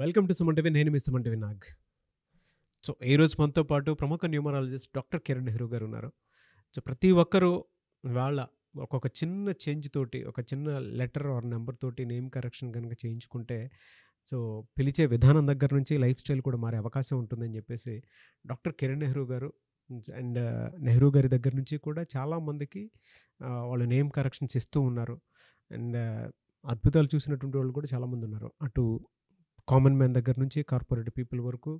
Welcome to Suman TV. నేను మీ Suman TV Nag. So ఈరోజు మనతో పాటు ప్రముఖ న్యూమరాలజిస్ట్ డాక్టర్ కిరణ్ నెహ్రూ గారు ఉన్నారు. సో ప్రతి ఒక్కరూ వాళ్ళ ఒక్కొక్క చిన్న చేంజ్ తోటి, ఒక చిన్న లెటర్ ఆర్ నెంబర్ తోటి నేమ్ కరెక్షన్ కనుక చేయించుకుంటే సో పిలిచే విధానం దగ్గర నుంచి లైఫ్ స్టైల్ కూడా మారే అవకాశం ఉంటుందని చెప్పేసి డాక్టర్ కిరణ్ నెహ్రూ గారు అండ్ నెహ్రూ గారి దగ్గర నుంచి కూడా చాలామందికి వాళ్ళు నేమ్ కరెక్షన్స్ ఇస్తూ ఉన్నారు. అండ్ అద్భుతాలు చూసినటువంటి వాళ్ళు కూడా చాలామంది ఉన్నారు. అటు కామన్ మ్యాన్ దగ్గర నుంచి కార్పొరేట్ పీపుల్ వరకు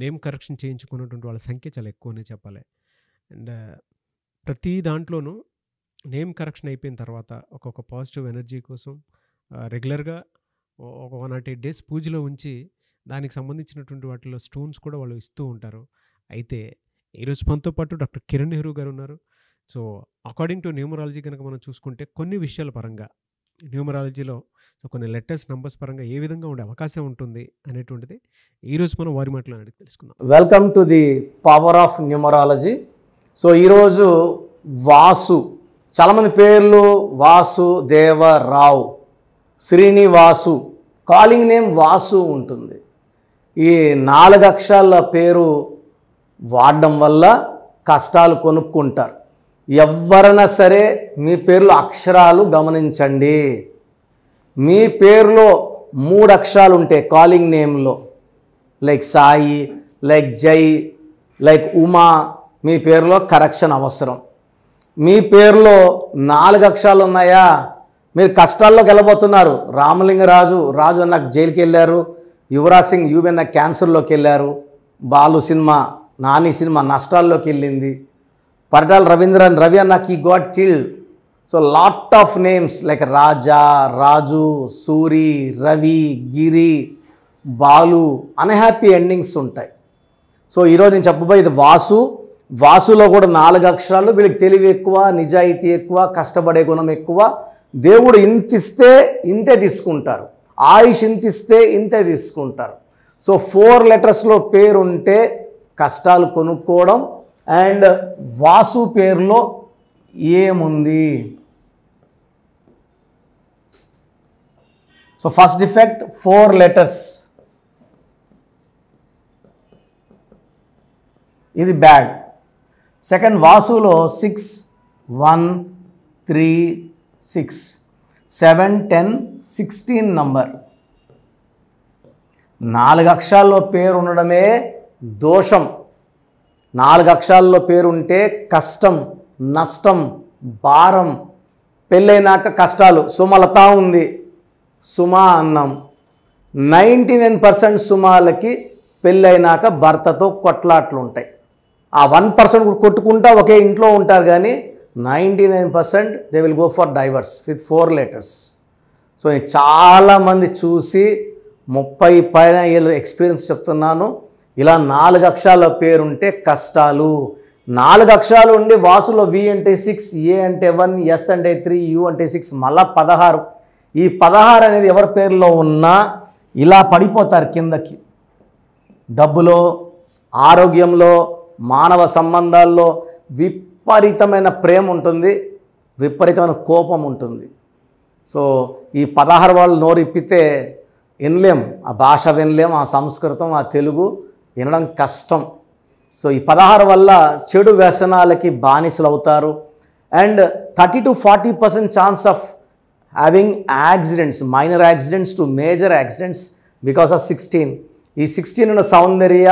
నేమ్ కరెక్షన్ చేయించుకున్నటువంటి వాళ్ళ సంఖ్య చాలా ఎక్కువనే చెప్పాలి. అండ్ ప్రతి దాంట్లోనూ నేమ్ కరెక్షన్ అయిపోయిన తర్వాత ఒక్కొక్క పాజిటివ్ ఎనర్జీ కోసం రెగ్యులర్గా ఒక 108 డేస్ పూజలో ఉంచి దానికి సంబంధించినటువంటి వాటిలో స్టోన్స్ కూడా వాళ్ళు ఇస్తూ ఉంటారు. అయితే ఈరోజు మనతో పాటు డాక్టర్ కిరణ్ నెహ్రూ గారు ఉన్నారు. సో అకార్డింగ్ టు న్యూమరాలజీ కనుక మనం చూసుకుంటే కొన్ని విషయాల పరంగా న్యూమరాలజీలో సో కొన్ని లెటర్స్ నంబర్స్ పరంగా ఏ విధంగా ఉండే అవకాశం ఉంటుంది అనేటువంటిది ఈరోజు మనం వారి మాటలో అడిగి తెలుసుకుందాం. Welcome to the power of numerology. So ఈరోజు వాసు, చాలామంది పేర్లు వాసు, దేవరావు, శ్రీనివాసు, కాలింగ్ నేమ్ వాసు ఉంటుంది. ఈ 4 అక్షరాల పేరు వాడడం వల్ల కష్టాలు కొనుక్కుంటారు. ఎవరైనా సరే మీ పేర్లో అక్షరాలు గమనించండి. మీ పేరులో 3 అక్షరాలు ఉంటే కాలింగ్ నేమ్లో, లైక్ సాయి, లైక్ జై, లైక్ ఉమా, మీ పేరులో కరెక్షన్ అవసరం. మీ పేరులో 4 అక్షరాలు ఉన్నాయా, మీరు కష్టాల్లోకి వెళ్ళబోతున్నారు. రామలింగరాజు, రాజు అన్న జైలుకి వెళ్ళారు. యువరాజ్ సింగ్, యువన్న క్యాన్సర్లోకి వెళ్ళారు. బాలు సినిమా, నాని సినిమా నష్టాల్లోకి వెళ్ళింది. పరిటాల రవీంద్రన్, రవి అన్నకి ఈ got killed. So lot of names like Raja, Raju, Suri, Ravi, Giri, Balu, unhappy endings ఉంటాయి. సో ఈరోజు నేను చెప్పబోయేది వాసు. వాసులో కూడా 4 అక్షరాలు. వీళ్ళకి తెలివి ఎక్కువ, నిజాయితీ ఎక్కువ, కష్టపడే గుణం ఎక్కువ. దేవుడు ఇంతిస్తే ఇంతే తీసుకుంటారు, ఆయుష్ ఇంతిస్తే ఇంతే తీసుకుంటారు. సో 4 లెటర్స్లో పేరు ఉంటే కష్టాలు కొనుక్కోవడం. అండ్ వాసు పేరులో ఏముంది? సో ఫస్ట్ డిఫెక్ట్ 4 లెటర్స్, ఇది బ్యాడ్. సెకండ్, వాసులో 6, 1, 3, 6, 7, 10, 16 నంబర్. 4 అక్షరాల్లో పేరు ఉండడమే దోషం. 4 అక్షరాల్లో పేరు ఉంటే కష్టం, నష్టం, భారం, పెళ్ళైనాక కష్టాలు. సుమలత ఉంది, సుమా అన్నాం. 99% సుమాలకి పెళ్ళైనాక భర్తతో కొట్లాట్లు ఉంటాయి. ఆ 1% కొట్టుకుంటా ఒకే ఇంట్లో ఉంటారు, కానీ 99% they will go for divorce with 4 letters. So నేను చాలామంది చూసి 30 పైన ఏళ్ళ ఎక్స్పీరియన్స్ చెప్తున్నాను. ఇలా 4 అక్షరాల పేరుంటే కష్టాలు. 4 అక్షరాలు ఉండి వాసులో వి అంటే 6, ఏ అంటే 1, ఎస్ అంటే 3, యు అంటే 6, మళ్ళా 16. ఈ 16 అనేది ఎవరి పేరులో ఉన్నా ఇలా పడిపోతారు కిందకి. డబ్బులో, ఆరోగ్యంలో, మానవ సంబంధాల్లో విపరీతమైన ప్రేమ ఉంటుంది, విపరీతమైన కోపం ఉంటుంది. సో ఈ 16 వాళ్ళు నోరు ఇప్పితే వినలేం, ఆ భాష వినలేం, ఆ సంస్కృతం, ఆ తెలుగు వినడం కష్టం. సో ఈ 16 వల్ల చెడు వ్యసనాలకి బానిసలు అవుతారు. And 30 to 40% chance of having accidents, minor accidents to major accidents because of 16. ఈ 16 ఉన్న సౌందర్య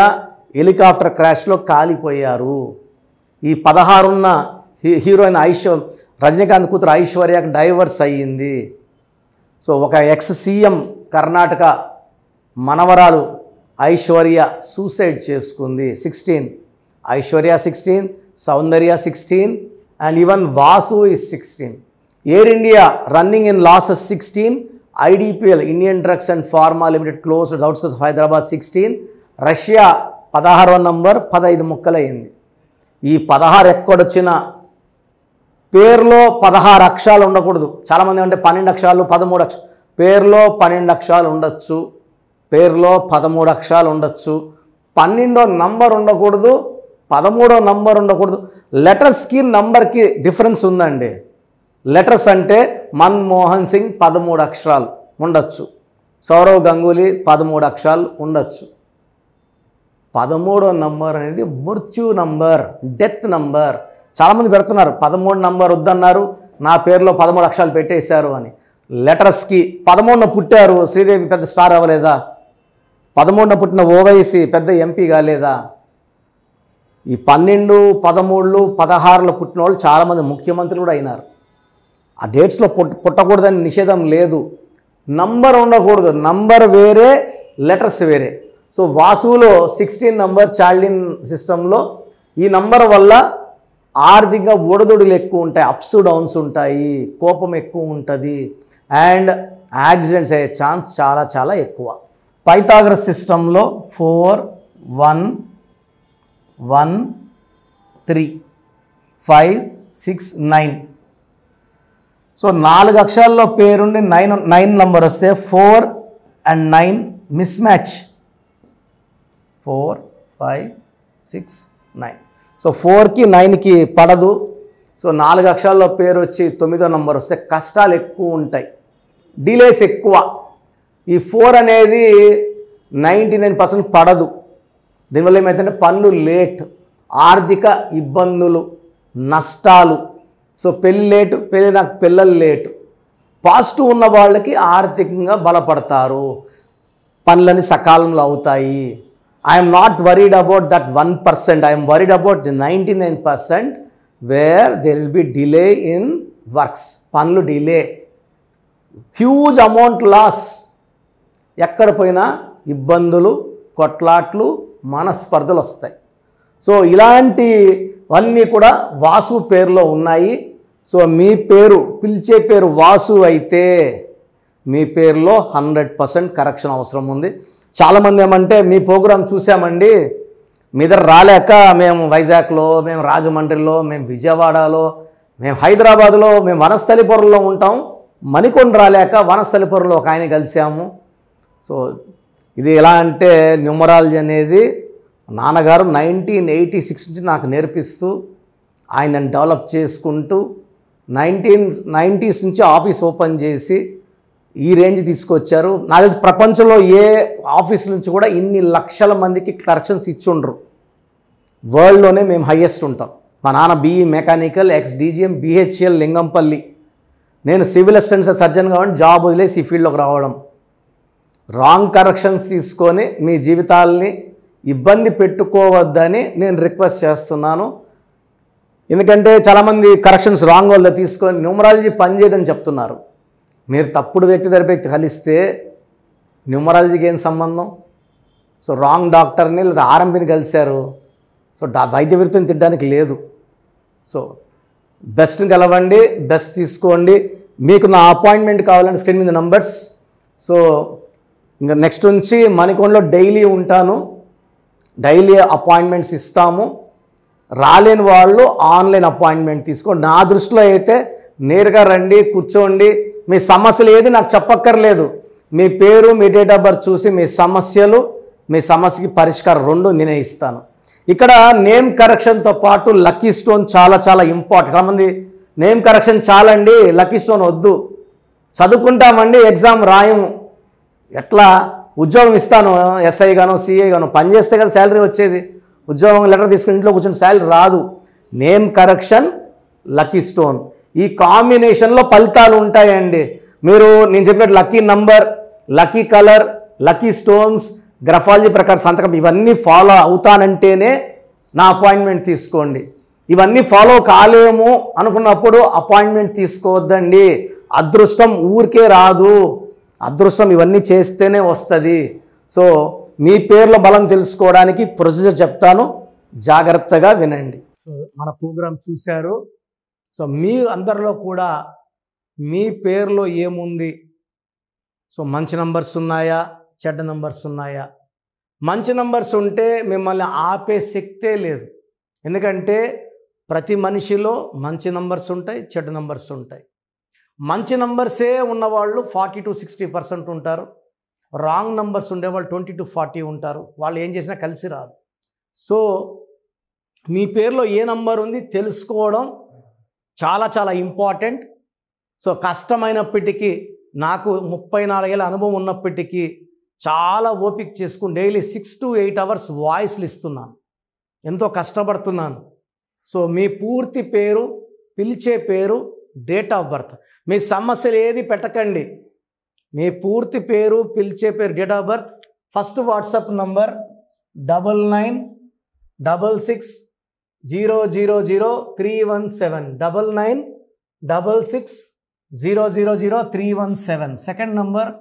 హెలికాప్టర్ క్రాష్లో కాలిపోయారు. ఈ 16 ఉన్న హీరోయిన్ రజనీకాంత్ కూతురు ఐశ్వర్యకు డైవర్స్ అయ్యింది. సో ఒక ఎక్స్ సీఎం కర్ణాటక మనవరాలు ఐశ్వర్య సూసైడ్ చేసుకుంది. 16, Aishwarya 16, Soundarya 16, and even Vasu is 16. Air India running in losses 16. IDPL, Indian drugs and pharma limited closed outskirts of Hyderabad 16. Russia 16వ నంబర్ 15 ముక్కలైంది. ఈ 16 ఎక్కడొచ్చినా పేరులో 16 అక్షరాలు ఉండకూడదు. చాలామంది అంటే 12 అక్షరాలు, 13 అక్షరాలు. పేరులో 12 అక్షరాలు ఉండొచ్చు, పేరులో 13 అక్షరాలు ఉండొచ్చు. 12వ నంబర్ ఉండకూడదు, 13వ నంబర్ ఉండకూడదు. లెటర్స్కి నంబర్కి డిఫరెన్స్ ఉందండి. లెటర్స్ అంటే మన్మోహన్ సింగ్ 13 అక్షరాలు ఉండొచ్చు, సౌరవ్ గంగూలీ 13 అక్షరాలు ఉండొచ్చు. 13వ నంబర్ అనేది మృత్యు నంబర్, డెత్ నంబర్. చాలామంది పెడుతున్నారు 13 నంబర్ వద్దన్నారు, నా పేరులో 13 అక్షరాలు పెట్టేశారు అని. లెటర్స్కి 13న పుట్టారు, శ్రీదేవి పెద్ద స్టార్ అవ్వలేదా? 13న పుట్టిన ఓవైసీ పెద్ద ఎంపీ కాలేదా? ఈ 12, 13, 16లో పుట్టిన వాళ్ళు చాలామంది ముఖ్యమంత్రులు కూడా అయినారు. ఆ డేట్స్లో పుట్టకూడదని నిషేధం లేదు. నంబర్ ఉండకూడదు, నంబర్ వేరే, లెటర్స్ వేరే. సో వాసులో 16 నంబర్ చాల్డిన్ సిస్టంలో ఈ నంబర్ వల్ల ఆర్థికంగా ఒడిదుడులు ఎక్కువ ఉంటాయి, అప్స్ డౌన్స్ ఉంటాయి, కోపం ఎక్కువ ఉంటుంది, అండ్ యాక్సిడెంట్స్ అయ్యే ఛాన్స్ చాలా చాలా ఎక్కువ. పైథాగరస్ సిస్టంలో 4, 1, 1, 3, 5, 6, 9. సో 4 అక్షరాల్లో పేరుండి 9 నంబర్ వస్తే 4 and 9 మిస్ మ్యాచ్. 4, 5, 6, 9. సో 4కి 9కి పడదు. సో 4 అక్షరాల్లో పేరు వచ్చి 9వ నంబర్ వస్తే కష్టాలు ఎక్కువ ఉంటాయి, డిలేస్ ఎక్కువ. ఈ 4 అనేది 99% పడదు. దీనివల్ల ఏమైతుందంటే పనులు లేట్, ఆర్థిక ఇబ్బందులు, నష్టాలు. సో పెళ్ళి లేటు, పెళ్ళి నాకు పిల్లలు లేటు. పాజిటివ్ ఉన్న వాళ్ళకి ఆర్థికంగా బలపడతారు, పనులని సకాలంలో అవుతాయి. I'm not worried about that 1%, I'm worried about 99% where there will be delay in works. పనులు డిలే, హ్యూజ్ అమౌంట్ లాస్. ఎక్కడ పోయినా ఇబ్బందులు, కొట్లాట్లు, మనస్పర్ధలు వస్తాయి. సో ఇలాంటివన్నీ కూడా వాసు పేరులో ఉన్నాయి. సో మీ పేరు, పిలిచే పేరు వాసు అయితే మీ పేరులో 100% కరెక్షన్ అవసరం ఉంది. చాలామంది ఏమంటే మీ ప్రోగ్రాం చూసామండి, మీ దగ్గర రాలేక మేము వైజాగ్లో, మేము రాజమండ్రిలో, మేము విజయవాడలో, మేము హైదరాబాద్లో, మేము వనస్థలిపురంలో ఉంటాం, మణికొండ రాలేక వనస్థలిపురంలో ఒక ఆయన కలిసాము. సో ఇది ఎలా అంటే న్యూమరాలజీ అనేది నాన్నగారు 1986 నుంచి నాకు నేర్పిస్తూ ఆయన డెవలప్ చేసుకుంటూ 1990s నుంచి ఆఫీస్ ఓపెన్ చేసి ఈ రేంజ్ తీసుకొచ్చారు. నాకు తెలిసి ప్రపంచంలో ఏ ఆఫీస్ నుంచి కూడా ఇన్ని లక్షల మందికి కరెక్షన్స్ ఇచ్చుండ్రు. వరల్డ్లోనే మేము హయ్యెస్ట్ ఉంటాం. మా నాన్న BE mechanical, ex DGM, BHEL Lingampally. నేను సివిల్ అసిస్టెంట్ సర్జన్ కాబట్టి జాబ్ వదిలేసి ఈ ఫీల్డ్లోకి రావడం. రాంగ్ కరెక్షన్స్ తీసుకొని మీ జీవితాలని ఇబ్బంది పెట్టుకోవద్దని నేను రిక్వెస్ట్ చేస్తున్నాను. ఎందుకంటే చాలామంది కరెక్షన్స్ రాంగ్ వల్ల తీసుకొని న్యూమరాలజీ పనిచేయదని చెప్తున్నారు. మీరు తప్పుడు వ్యక్తి దగ్గర కలిస్తే న్యూమరాలజీకి ఏం సంబంధం? సో రాంగ్ డాక్టర్ని లేదా ఆర్ఎంపీని కలిశారు. సో వైద్య వృత్తిని తిట్టడానికి లేదు. సో బెస్ట్ని కలవండి, బెస్ట్ తీసుకోండి. మీకు నా అపాయింట్మెంట్ కావాలంటే స్క్రీన్ మీద నంబర్స్. సో ఇంకా నెక్స్ట్ నుంచి మణికొండలో డైలీ ఉంటాను, డైలీ అపాయింట్మెంట్స్ ఇస్తాము. రాలేని వాళ్ళు ఆన్లైన్ అపాయింట్మెంట్ తీసుకోండి. నా దృష్టిలో అయితే నేరుగా రండి, కూర్చోండి. మీ సమస్యలు ఏది నాకు చెప్పక్కర్లేదు. మీ పేరు, మీ డేట్ ఆఫ్ బర్త్ చూసి మీ సమస్యలు, మీ సమస్యకి పరిష్కారం 2 నేనే ఇస్తాను. ఇక్కడ నేమ్ కరెక్షన్తో పాటు లక్కీ స్టోన్ చాలా చాలా ఇంపార్టెంట్. చాలామంది నేమ్ కరెక్షన్ చాలండి, లక్కీ స్టోన్ వద్దు, చదువుకుంటామండి, ఎగ్జామ్ రాయము, ఎట్లా ఉద్యోగం ఇస్తాను, ఎస్ఐ గానో సిఐ గానో పనిచేస్తే కదా శాలరీ వచ్చేది. ఉద్యోగం లెటర్ తీసుకుని ఇంట్లో కూర్చొని శాలరీ రాదు. నేమ్ కరెక్షన్, లక్కీ స్టోన్, ఈ కాంబినేషన్లో ఫలితాలు ఉంటాయండి. మీరు నేను చెప్పినట్టు lucky number, lucky colour, lucky stones, graphology ప్రకారం సంతకం, ఇవన్నీ ఫాలో అవుతానంటేనే నా అపాయింట్మెంట్ తీసుకోండి. ఇవన్నీ ఫాలో కాలేము అనుకున్నప్పుడు అపాయింట్మెంట్ తీసుకోవద్దండి. అదృష్టం ఊరికే రాదు, అదృష్టం ఇవన్నీ చేస్తేనే వస్తుంది. సో మీ పేర్ల బలం తెలుసుకోవడానికి ప్రొసీజర్ చెప్తాను, జాగ్రత్తగా వినండి. సో మన ప్రోగ్రాం చూశారు. సో మీ అందరిలో కూడా మీ పేరులో ఏముంది? సో మంచి నంబర్స్ ఉన్నాయా, చెడ్డ నంబర్స్ ఉన్నాయా? మంచి నంబర్స్ ఉంటే మిమ్మల్ని ఆపే శక్తే లేదు. ఎందుకంటే ప్రతి మనిషిలో మంచి నంబర్స్ ఉంటాయి, చెడ్డ నంబర్స్ ఉంటాయి. మంచి నంబర్సే ఉన్నవాళ్ళు 40 to 60% ఉంటారు. రాంగ్ నంబర్స్ ఉండేవాళ్ళు 20 to 40 ఉంటారు. వాళ్ళు ఏం చేసినా కలిసి రాదు. సో మీ పేరులో ఏ నంబర్ ఉంది తెలుసుకోవడం చాలా చాలా ఇంపార్టెంట్. సో కష్టమైనప్పటికీ నాకు 34 ఏళ్ళ అనుభవం ఉన్నప్పటికీ చాలా ఓపిక చేసుకుని డైలీ 6 to 8 అవర్స్ వాయిస్లు ఇస్తున్నాను, ఎంతో కష్టపడుతున్నాను. సో మీ పూర్తి పేరు, పిలిచే పేరు, డేట్ ఆఫ్ బర్త్, మీ సమస్యలు ఏది పెట్టకండి. మీ పూర్తి పేరు, పిలిచే పేరు, date of birth, first WhatsApp number 9966000317 9966000317. Second number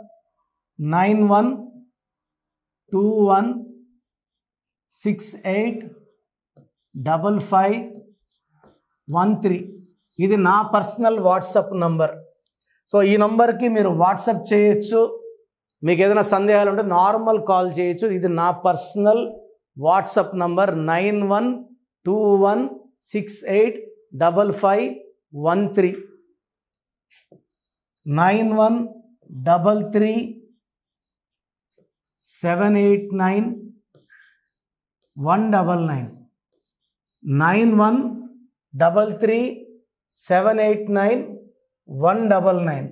9121685513. ఇది నా పర్సనల్ వాట్సాప్ నంబర్. సో ఈ నంబర్కి మీరు వాట్సాప్ చేయొచ్చు. మీకు ఏదైనా సందేహాలు ఉంటే నార్మల్ కాల్ చేయొచ్చు. ఇది నా పర్సనల్ వాట్సాప్ నంబర్ 9121685513 9133789199 9133789199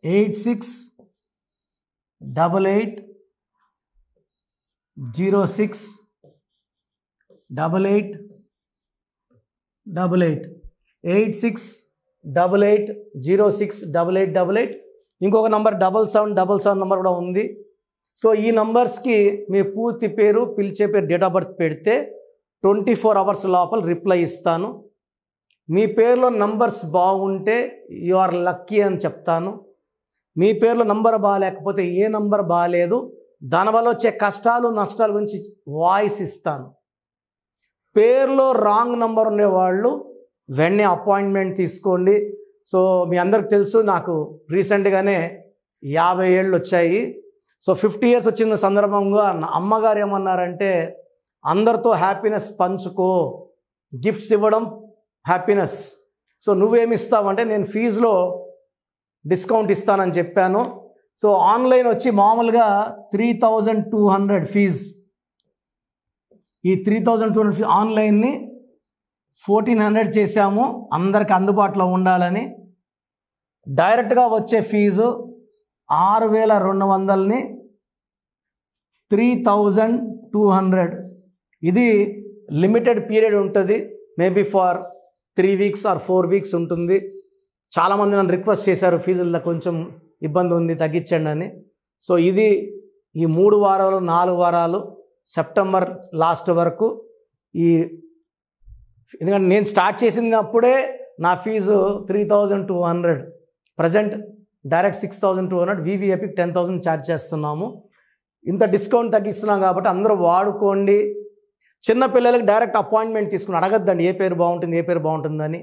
8688068888 8688068888. ఇంకొక నంబర్ 7777 నంబర్ కూడా ఉంది. సో ఈ నంబర్స్కి మీ పూర్తి పేరు, పిలిచే పేరు, డేట్ ఆఫ్ బర్త్ పెడితే 24 అవర్స్ లోపల రిప్లై ఇస్తాను. మీ పేరులో నంబర్స్ బాగుంటే యు ఆర్ లక్కీ అని చెప్తాను. మీ పేరులో నంబర్ బాగాలేకపోతే ఏ నంబర్ బాగాలేదు, దానివల్ల వచ్చే కష్టాలు నష్టాల గురించి వాయిస్ ఇస్తాను. పేరులో రాంగ్ నంబర్ ఉండేవాళ్ళు వెంటనే అపాయింట్మెంట్ తీసుకోండి. సో మీ అందరికి తెలుసు, నాకు రీసెంట్గానే 50 ఏళ్ళు వచ్చాయి. సో 50 years వచ్చిన సందర్భంగా నా అమ్మగారు ఏమన్నారంటే, అందరితో హ్యాపీనెస్ పంచుకో, గిఫ్ట్స్ ఇవ్వడం హ్యాపీనెస్. సో నువ్వేమిస్తావంటే, నేను ఫీజులో డిస్కౌంట్ ఇస్తానని చెప్పాను. సో ఆన్లైన్ వచ్చి మామూలుగా 3200 ఫీజు. ఈ 3200 ఫీజు ఆన్లైన్ని 1400 చేశాము, అందరికి అందుబాటులో ఉండాలని. డైరెక్ట్గా వచ్చే ఫీజు 6200ని 3200. ఇది లిమిటెడ్ పీరియడ్ ఉంటుంది, maybe for 3 weeks or 4 weeks ఉంటుంది. చాలామంది నన్ను రిక్వెస్ట్ చేశారు, ఫీజుల్లో కొంచెం ఇబ్బంది ఉంది, తగ్గించండి అని. సో ఇది ఈ 3 వారాలు 4 వారాలు సెప్టెంబర్ లాస్ట్ వరకు. ఎందుకంటే నేను స్టార్ట్ చేసినప్పుడే నా ఫీజు 3200, ప్రజెంట్ డైరెక్ట్ 6200, వివిఐపికి 10,000 ఛార్జ్ చేస్తున్నాము. ఇంత డిస్కౌంట్ తగ్గిస్తున్నాం కాబట్టి అందరూ వాడుకోండి. చిన్నపిల్లలకి డైరెక్ట్ అపాయింట్మెంట్ తీసుకుని అడగద్దండి ఏ పేరు బాగుంటుంది, ఏ పేరు బాగుంటుందని.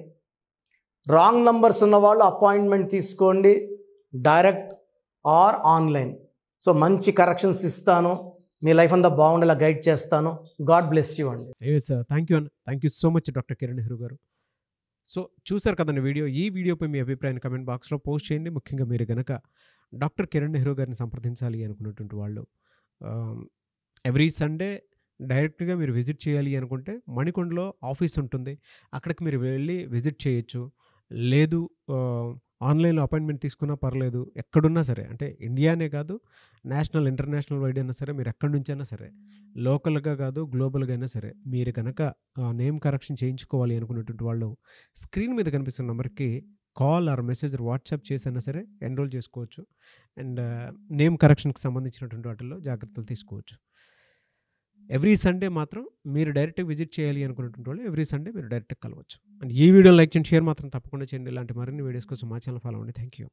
రాంగ్ నంబర్స్ ఉన్నవాళ్ళు అపాయింట్మెంట్ తీసుకోండి, డైరెక్ట్ ఆర్ ఆన్లైన్. సో మంచి కరెక్షన్స్ ఇస్తాను, మీ లైఫ్ అంతా బాగుండేలా గైడ్ చేస్తాను. గాడ్ బ్లెస్ యూ అండి. Sir, thank you so much doctor Kiran Nehru గారు. సో చూసారు కదండి వీడియో. ఈ వీడియోపై మీ అభిప్రాయాన్ని కమెంట్ బాక్స్లో పోస్ట్ చేయండి. ముఖ్యంగా మీరు కనుక డాక్టర్ కిరణ్ నెహ్రూ గారిని సంప్రదించాలి అనుకున్నటువంటి వాళ్ళు ఎవ్రీ సండే డైరెక్ట్గా మీరు విజిట్ చేయాలి అనుకుంటే మణికొండలో ఆఫీస్ ఉంటుంది, అక్కడికి మీరు వెళ్ళి విజిట్ చేయొచ్చు. లేదు ఆన్లైన్లో అపాయింట్మెంట్ తీసుకున్నా పర్లేదు, ఎక్కడున్నా సరే, అంటే ఇండియానే కాదు, నేషనల్ ఇంటర్నేషనల్ వైడ్ అయినా సరే, మీరు ఎక్కడి నుంచైనా సరే, లోకల్గా కాదు గ్లోబల్గా అయినా సరే, మీరు కనుక నేమ్ కరెక్షన్ చేయించుకోవాలి అనుకున్నటువంటి వాళ్ళు స్క్రీన్ మీద కనిపిస్తున్న నెంబర్కి కాల్ ఆర్ మెసేజ్ వాట్సాప్ చేసైనా సరే ఎన్రోల్ చేసుకోవచ్చు. అండ్ నేమ్ కరెక్షన్కి సంబంధించినటువంటి వాటిల్లో జాగ్రత్తలు తీసుకోవచ్చు. ఎవ్రీ సండే మాత్రం మీరు డైరెక్ట్గా విజిట్ చేయాలి అనుకున్నటువంటి వాళ్ళు ఎవ్రీ సండే మీరు డైరెక్ట్గా కలవచ్చు. అండ్ ఈ వీడియో లైక్ చేయండి, షేర్ మాత్రం తప్పకుండా చేయండి. ఇలాంటి మరిన్ని వీడియోస్ కోసం మా ఛానల్ ఫాలో అవ్వండి. Thank you.